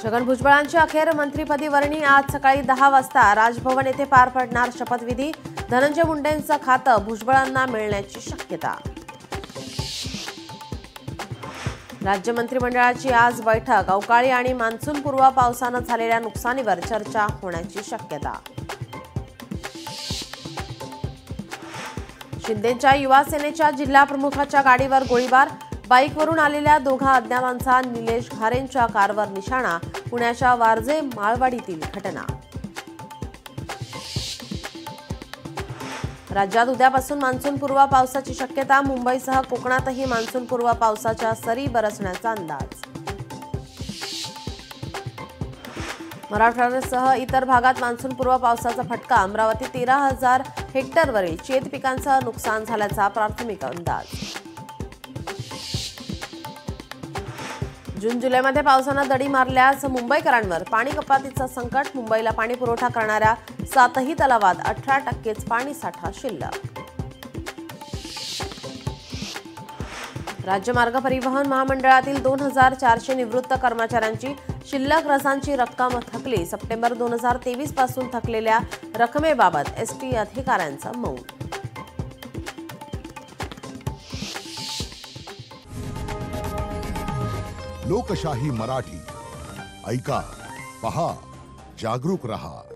छगन भुजबळांची अखेर मंत्रिपदी वर्णी आज सकाळी 10 वाजता राजभवन येथे पार पडणार शपथविधी। धनंजय मुंडेंचं खातं भुजबळांना मिळण्याची शक्यता। राज्य मंत्रिमंडळाची आज बैठक। अवकाळी आणि मान्सूनपूर्व पावसानं झालेल्या नुकसानीवर चर्चा होण्याची शक्यता। शिंदेच्या युवा सेनेच्या जिल्हा प्रमुखाच्या गाडीवर गोळीबार। बाईकवरून आलेल्या दोघा अज्ञातांचा निलेश घारेंच्या कारवर निशाणा। पुण्याच्या वारजे माळवाडीतील घटना। राज्यात उद्यापासून मान्सूनपूर्व पावसाची शक्यता। मुंबईसह कोकणातही मान्सूनपूर्व पावसाच्या सरी बरसण्याचा अंदाज। मराठवाड्यासह इतर भागात मान्सूनपूर्व पावसाचा फटका। अमरावती 13,000 हेक्टरवरील शेत पिकांचं नुकसान झाल्याचा प्राथमिक अंदाज। जून जुलैमध्ये पावसानं दडी मारल्यास मुंबईकरांवर पाणी कपातीचं संकट। मुंबईला पाणी पुरवठा करणाऱ्या 7ही तलावात 18% पाणी साठा शिल्लक। राज्य मार्ग परिवहन महामंडळातील 2,400 निवृत्त कर्मचाऱ्यांची शिल्लक रजांची रक्कम थकली। सप्टेंबर 2023 पासून थकलेल्या रकमेबाबत एसटी अधिकाऱ्यांचं मौन। लोकशाही मराठी ऐका, पहा, जागरूक रहा।